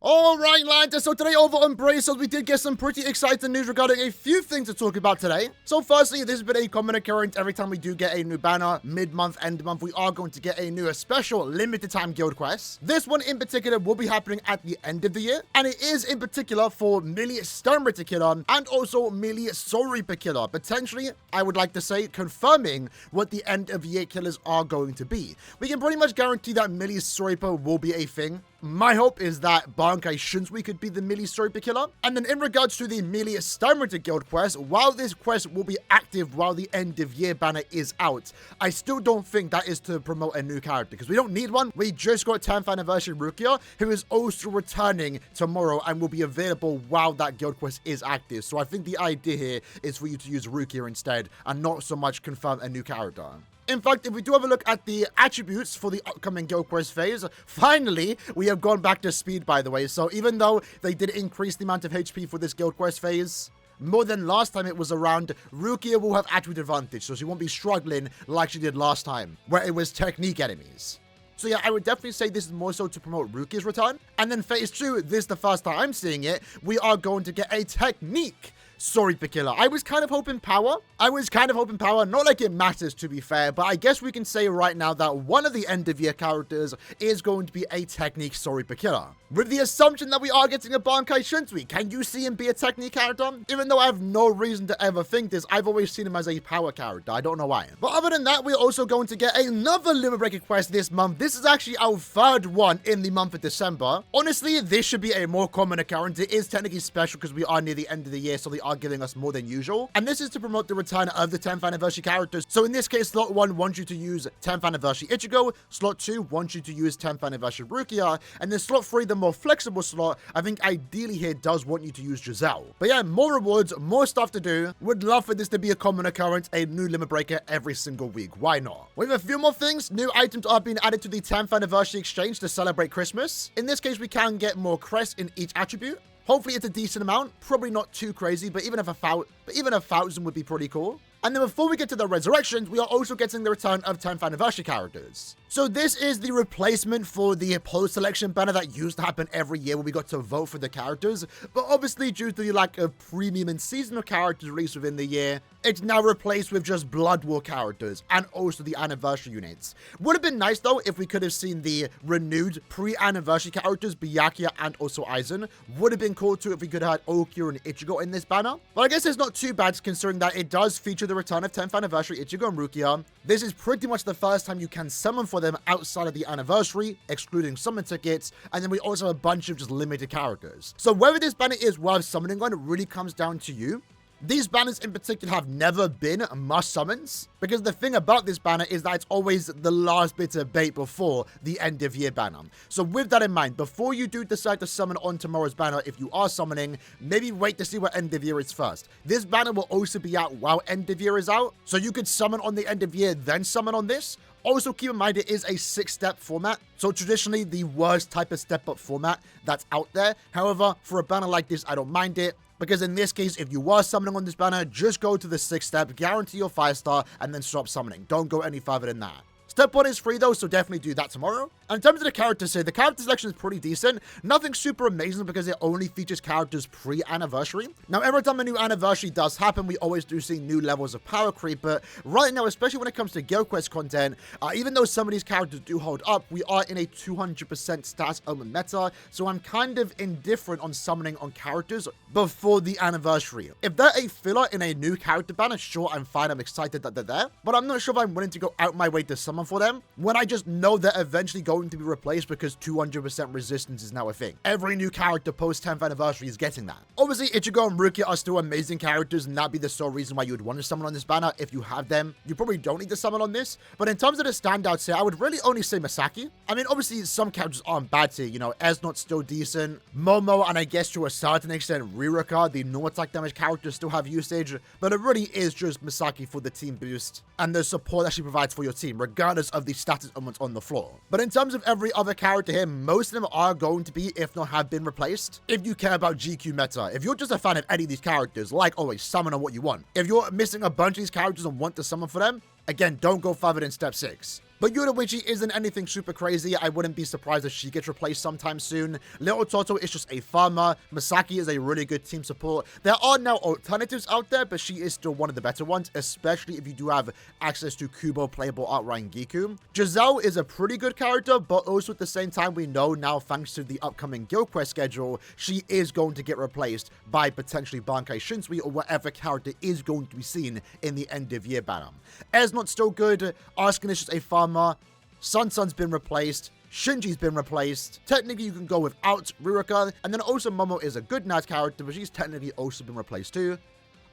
Alright, lads, so today over on Braces, we did get some pretty exciting news regarding a few things to talk about today. So firstly, this has been a common occurrence every time we do get a new banner, mid-month, end-month, we are going to get a new special limited time guild quest. This one in particular will be happening at the end of the year, and it is in particular for melee stun rate killer and also melee soul reaper killer. Potentially, I would like to say, confirming what the end of year killers are going to be. We can pretty much guarantee that melee soul reaper will be a thing. My hope is that Bankai Shunsui could be the melee soul reaper killer. And then in regards to the melee stun rate guild quest, while this quest will be active while the end of year banner is out, I still don't think that is to promote a new character because we don't need one. We just got 10th anniversary Rukia, who is also returning tomorrow and will be available while that guild quest is active. So I think the idea here is for you to use Rukia instead and not so much confirm a new character. In fact, if we do have a look at the attributes for the upcoming guild quest phase, finally, we have gone back to speed, by the way. So even though they did increase the amount of HP for this guild quest phase, more than last time it was around, Rukia will have attribute advantage, so she won't be struggling like she did last time, where it was technique enemies. So yeah, I would definitely say this is more so to promote Rukia's return. And then phase 2, this is the first time I'm seeing it, we are going to get a technique soul reaper killer. I was kind of hoping power, not like it matters to be fair, but I guess we can say right now that one of the end of year characters is going to be a technique soul reaper killer. With the assumption that we are getting a Bankai Shunsui, can you see him be a technique character? Even though I have no reason to ever think this, I've always seen him as a power character. I don't know why. But other than that, we're also going to get another Limit Breaker quest this month. This is actually our third one in the month of December. Honestly, this should be a more common occurrence. It is technically special because we are near the end of the year, so they are giving us more than usual. And this is to promote the return of the 10th anniversary characters. So in this case, slot 1 wants you to use 10th anniversary Ichigo, slot 2 wants you to use 10th anniversary Rukia, and then slot 3, the more flexible slot, I think ideally here does want you to use Giselle. But yeah, more rewards, more stuff to do. Would love for this to be a common occurrence, a new limit breaker every single week. Why not? We have a few more things. New items are being added to the 10th anniversary exchange to celebrate Christmas. In this case, we can get more crests in each attribute. Hopefully it's a decent amount, probably not too crazy, but even a 1,000 would be pretty cool. And then before we get to the resurrections, we are also getting the return of 10th anniversary characters. So this is the replacement for the post-selection banner that used to happen every year where we got to vote for the characters. But obviously due to the lack of premium and seasonal characters released within the year, it's now replaced with just Blood War characters and also the anniversary units. Would have been nice though if we could have seen the renewed pre-anniversary characters, Byakuya and also Aizen. Would have been cool too if we could have had Okyo and Ichigo in this banner. But I guess it's not too bad considering that it does feature the return of 10th anniversary Ichigo and Rukia. This is pretty much the first time you can summon for them outside of the anniversary, excluding summon tickets, and then we also have a bunch of just limited characters. So whether this banner is worth summoning on really comes down to you. These banners in particular have never been must summons, because the thing about this banner is that it's always the last bit of bait before the end of year banner. So with that in mind, before you do decide to summon on tomorrow's banner, if you are summoning, maybe wait to see what end of year is first. This banner will also be out while end of year is out, so you could summon on the end of year, then summon on this. Also keep in mind it is a 6-step format, so traditionally the worst type of step-up format that's out there. However, for a banner like this, I don't mind it. Because in this case, if you were summoning on this banner, just go to the 6-step, guarantee your 5-star, and then stop summoning. Don't go any further than that. Step 1 is free though, so definitely do that tomorrow. And in terms of the characters here, the character selection is pretty decent. Nothing super amazing because it only features characters pre-anniversary. Now, every time a new anniversary does happen, we always do see new levels of power creep. But right now, especially when it comes to Guild Quest content, even though some of these characters do hold up, we are in a 200% status element meta. So I'm kind of indifferent on summoning on characters before the anniversary. If they're a filler in a new character banner, sure, I'm fine. I'm excited that they're there. But I'm not sure if I'm willing to go out my way to summon for them when I just know they're eventually going to be replaced because 200% resistance is now a thing. Every new character post 10th anniversary is getting that. Obviously, Ichigo and Rukia are still amazing characters, and that'd be the sole reason why you would want to summon on this banner. If you have them, you probably don't need to summon on this. But in terms of the standouts here, I would really only say Masaki. I mean, obviously, some characters aren't bad here. You know, Esnot's still decent. Momo, and I guess to a certain extent, Ririka, the no attack damage characters still have usage. But it really is just Masaki for the team boost and the support that she provides for your team, regardless of the status elements on the floor. But in terms of every other character here, most of them are going to be, if not have been replaced. If you care about GQ meta, if you're just a fan of any of these characters, like always, summon on what you want. If you're missing a bunch of these characters and want to summon for them, again, don't go further than step 6. But Yoruichi isn't anything super crazy. I wouldn't be surprised if she gets replaced sometime soon. Little Toto is just a farmer. Masaki is a really good team support. There are now alternatives out there, but she is still one of the better ones, especially if you do have access to Kubo playable outright Giku. Giselle is a pretty good character, but also at the same time, we know now, thanks to the upcoming Guild Quest schedule, she is going to get replaced by potentially Bankai Shinsui or whatever character is going to be seen in the end of year banner. Esnot's still good. Arskin is just a farmer. Sun's been replaced. Shinji's been replaced. Technically, you can go without Ruroka. And then also Momo is a good Nat character, but she's technically also been replaced too.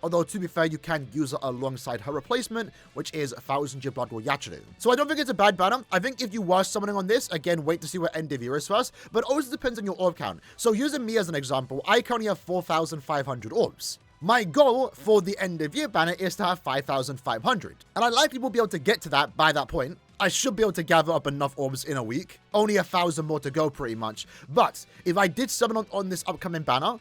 Although, to be fair, you can use her alongside her replacement, which is 1000 Year Blood War Yachiru. So I don't think it's a bad banner. I think if you were summoning on this, again, wait to see what end of year is first, but also depends on your orb count. So using me as an example, I currently have 4,500 orbs. My goal for the end of year banner is to have 5,500, and I likely will be able to get to that by that point. I should be able to gather up enough orbs in a week. Only 1,000 more to go pretty much. But if I did summon on this upcoming banner,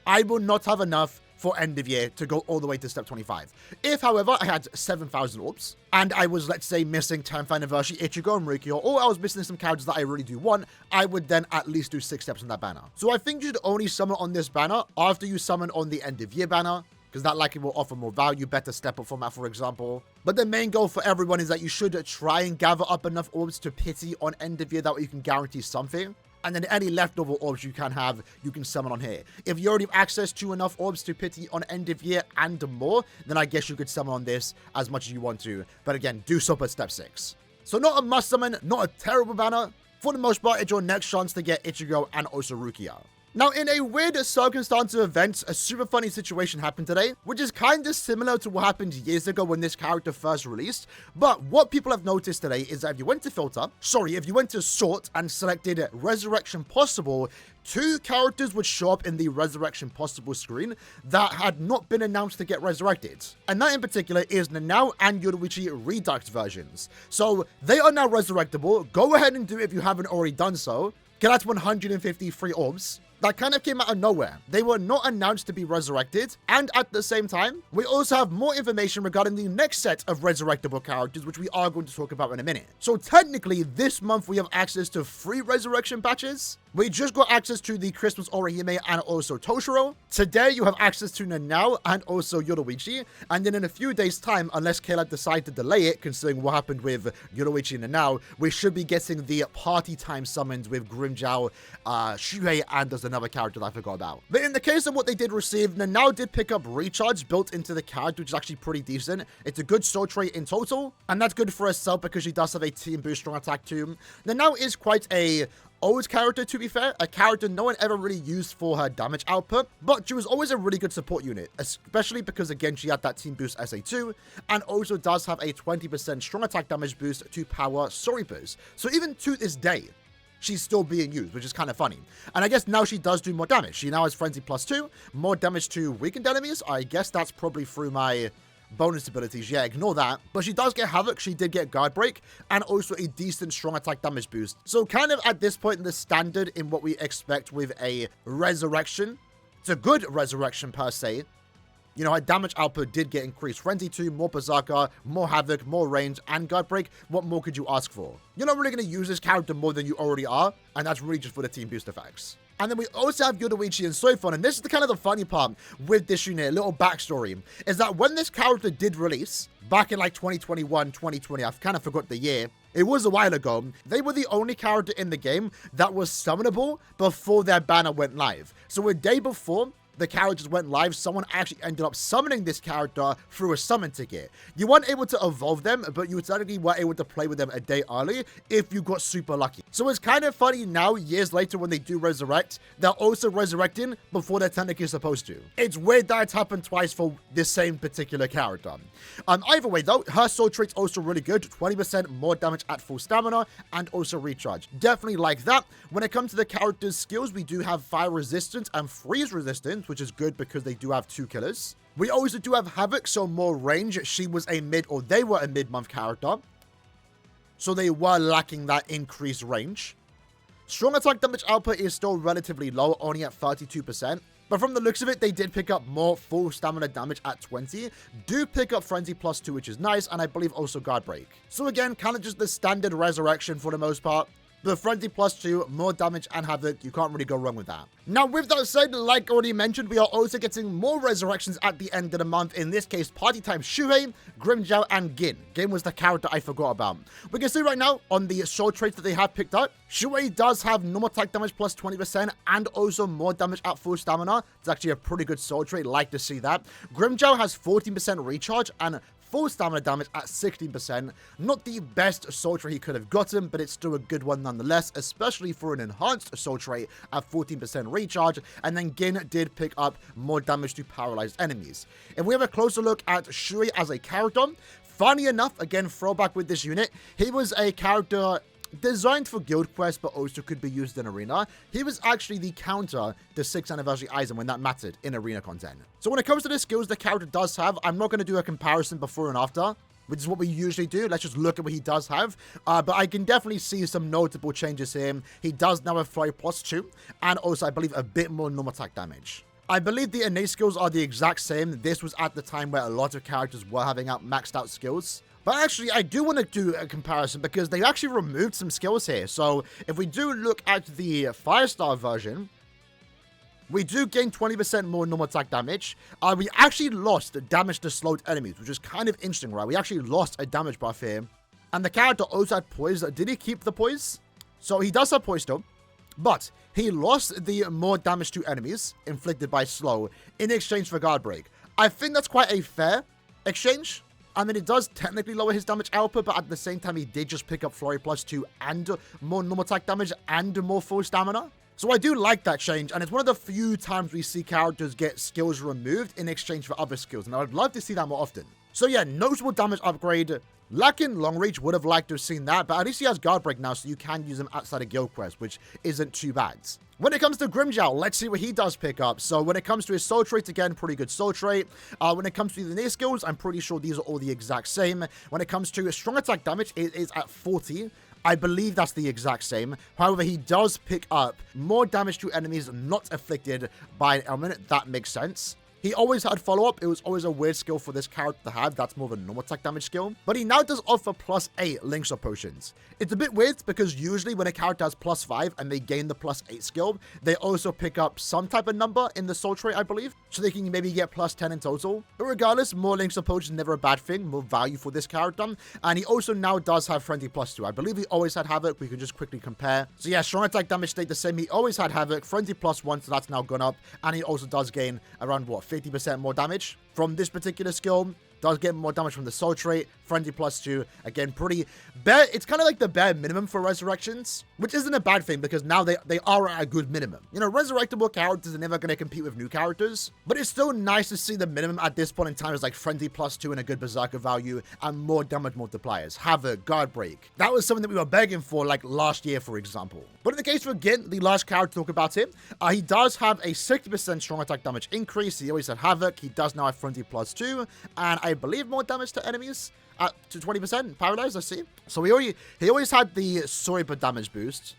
I will not have enough for end of year to go all the way to step 25. If, however, I had 7,000 orbs and I was, let's say, missing 10th anniversary Ichigo and Rukio, or I was missing some characters that I really do want, I would then at least do 6 steps on that banner. So I think you should only summon on this banner after you summon on the end of year banner, because that likely will offer more value, better step up format, for example. But the main goal for everyone is that you should try and gather up enough orbs to pity on end of year, that way you can guarantee something. And then any leftover orbs you can have, you can summon on here. If you already have access to enough orbs to pity on end of year and more, then I guess you could summon on this as much as you want to. But again, do so at step 6. So not a must summon, not a terrible banner. For the most part, it's your next chance to get Ichigo and also Rukia. Now, in a weird circumstance of events, a super funny situation happened today, which is kind of similar to what happened years ago when this character first released. But what people have noticed today is that if you went to sort and selected Resurrection Possible, 2 characters would show up in the Resurrection Possible screen that had not been announced to get resurrected. And that in particular is Nanao and Yoruichi Redux versions. So they are now resurrectable. Go ahead and do it if you haven't already done so. Get that 153 orbs. That kind of came out of nowhere. They were not announced to be resurrected, and at the same time, we also have more information regarding the next set of resurrectable characters, which we are going to talk about in a minute. So technically, this month we have access to 3 resurrection patches. We just got access to the Christmas Orihime and also Toshiro. Today, you have access to Nanao and also Yoruichi. And then in a few days' time, unless Caleb decides to delay it, considering what happened with Yoruichi and Nanao, we should be getting the party time summons with Grimmjow, Shuhei, and there's another character that I forgot about. But in the case of what they did receive, Nanao did pick up Recharge built into the character, which is actually pretty decent. It's a good soul trait in total, and that's good for herself because she does have a team boost strong attack too. Nanao is quite a old character, to be fair, a character no one ever really used for her damage output, but she was always a really good support unit, especially because, again, she had that team boost SA2, and also does have a 20% strong attack damage boost to power Sorry boost. So even to this day, she's still being used, which is kind of funny. And I guess now she does do more damage. She now has Frenzy +2, more damage to weakened enemies. I guess that's probably through my bonus abilities. Yeah, ignore that. But she does get Havoc, she did get Guard Break, and also a decent strong attack damage boost. So kind of at this point in the standard in what we expect with a Resurrection. It's a good Resurrection per se. You know, her damage output did get increased. Frenzy 2, more Berserker, more Havoc, more range, and Guard Break. What more could you ask for? You're not really going to use this character more than you already are, and that's really just for the team boost effects. And then we also have Yoruichi and Soifon, and this is the kind of the funny part with this unit, a little backstory, is that when this character did release, back in like 2021, 2020, I've kind of forgot the year, it was a while ago, they were the only character in the game that was summonable before their banner went live. So a day before the characters went live, someone actually ended up summoning this character through a summon ticket. You weren't able to evolve them, but you technically were able to play with them a day early if you got super lucky. So it's kind of funny now, years later, when they do resurrect, they're also resurrecting before they're technically supposed to. It's weird that it's happened twice for this same particular character. Either way though, her soul trait's also really good, 20% more damage at full stamina, and also recharge. Definitely like that. When it comes to the character's skills, we do have fire resistance and freeze resistance, which is good because they do have 2 killers. We also do have Havoc, so more range. She was a mid, or they were a mid-month character, so they were lacking that increased range. Strong attack damage output is still relatively low, only at 32%. But from the looks of it, they did pick up more full stamina damage at 20. Do pick up Frenzy plus 2, which is nice, and I believe also Guard Break. So again, kind of just the standard resurrection for the most part. The Frenzy plus 2, more damage and Havoc, you can't really go wrong with that. Now, with that said, like already mentioned, we are also getting more resurrections at the end of the month. In this case, Party Time Shuhei, Grimmjow, and Gin. Gin was the character I forgot about. We can see right now on the soul traits that they have picked up, Shuhei does have normal attack damage plus 20% and also more damage at full stamina. It's actually a pretty good soul trait, like to see that. Grimmjow has 14% recharge and full stamina damage at 16%. Not the best soul trait he could have gotten, but it's still a good one nonetheless, especially for an enhanced soul trait at 14% recharge. And then Gin did pick up more damage to paralyzed enemies. If we have a closer look at Shuhei as a character, funny enough, again, throwback with this unit, he was a character designed for guild quests, but also could be used in arena. He was actually the counter to 6th anniversary Aizen when that mattered in arena content. So when it comes to the skills the character does have, I'm not going to do a comparison before and after, which is what we usually do. Let's just look at what he does have. But I can definitely see some notable changes here. He does now have Flurry plus 2, and also I believe a bit more normal attack damage. I believe the innate skills are the exact same. This was at the time where a lot of characters were having maxed out skills. But actually, I do want to do a comparison because they actually removed some skills here. So if we do look at the Firestar version, we do gain 20% more normal attack damage. We actually lost damage to slowed enemies, which is kind of interesting, right? We actually lost a damage buff here. And the character also had poise. Did he keep the poise? So he does have poise still. But he lost the more damage to enemies inflicted by slow in exchange for guard break. I think that's quite a fair exchange. I mean, it does technically lower his damage output, but at the same time, he did just pick up Flurry plus 2 and more normal attack damage and more full stamina. So I do like that change, and it's one of the few times we see characters get skills removed in exchange for other skills, and I would love to see that more often. So yeah, notable damage upgrade. Lacking long reach, would have liked to have seen that, but at least he has guard break now, so you can use him outside of guild quest, which isn't too bad. When it comes to Grimmjow, let's see what he does pick up. So when it comes to his soul trait, again, pretty good soul trait. When it comes to the near skills, I'm pretty sure these are all the exact same. When it comes to strong attack damage, it is at 40. I believe that's the exact same. However, he does pick up more damage to enemies not afflicted by an element. That makes sense. He always had follow-up. It was always a weird skill for this character to have. That's more of a normal attack damage skill. But he now does offer +8 links or potions. It's a bit weird because usually when a character has +5 and they gain the +8 skill, they also pick up some type of number in the soul trait, I believe. So they can maybe get +10 in total. But regardless, more links or potions is never a bad thing. More value for this character. And he also now does have Frenzy +2. I believe he always had Havoc. We can just quickly compare. So yeah, strong attack damage stayed the same. He always had Havoc. Frenzy +1, so that's now gone up. And he also does gain around, what, 50% more damage from this particular skill. Does get more damage from the soul trait. Frenzy +2. Again, pretty bare. It's kind of like the bare minimum for resurrections, which isn't a bad thing because now they are at a good minimum. You know, resurrectable characters are never going to compete with new characters, but it's still nice to see the minimum at this point in time is like Frenzy +2 and a good berserker value and more damage multipliers. Havoc, guard break. That was something that we were begging for like last year, for example. But in the case for Gin, the last character to talk about him, he does have a 60% strong attack damage increase. He always had Havoc. He does now have Frenzy +2, and I believe more damage to enemies to 20% paralyzed. I see. So he always had the Soriba damage boost.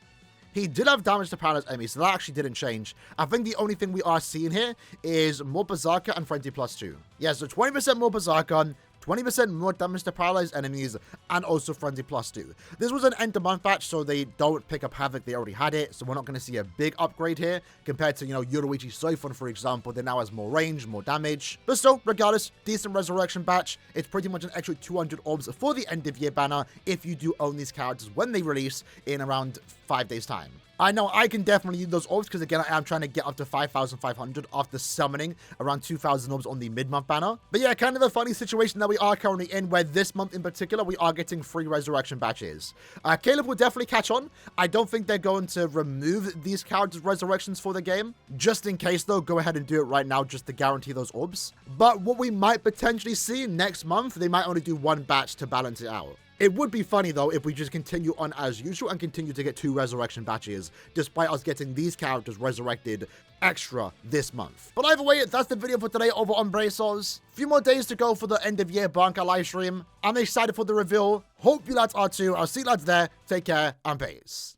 He did have damage to paralyzed enemies, so that actually didn't change. I think the only thing we are seeing here is more berserker and Frenzy +2. Yeah, so 20% more berserker, 20% more damage to paralyzed enemies, and also Frenzy +2. This was an end of month patch, so they don't pick up Havoc. They already had it, so we're not going to see a big upgrade here compared to, you know, Yoruichi Soifun, for example. That now has more range, more damage. But still, regardless, decent resurrection patch. It's pretty much an extra 200 orbs for the end of year banner if you do own these characters when they release in around 5 days' time. I know I can definitely use those orbs because, again, I am trying to get up to 5,500 after summoning around 2,000 orbs on the mid-month banner. But yeah, kind of a funny situation that we are currently in where this month in particular, we are getting free resurrection batches. Caleb will definitely catch on. I don't think they're going to remove these characters' resurrections for the game. Just in case, though, go ahead and do it right now just to guarantee those orbs. But what we might potentially see next month, they might only do one batch to balance it out. It would be funny, though, if we just continue on as usual and continue to get 2 resurrection batches, despite us getting these characters resurrected extra this month. But either way, that's the video for today over on Braceos. Few more days to go for the end of year Banker livestream. I'm excited for the reveal. Hope you lads are too. I'll see you lads there. Take care and peace.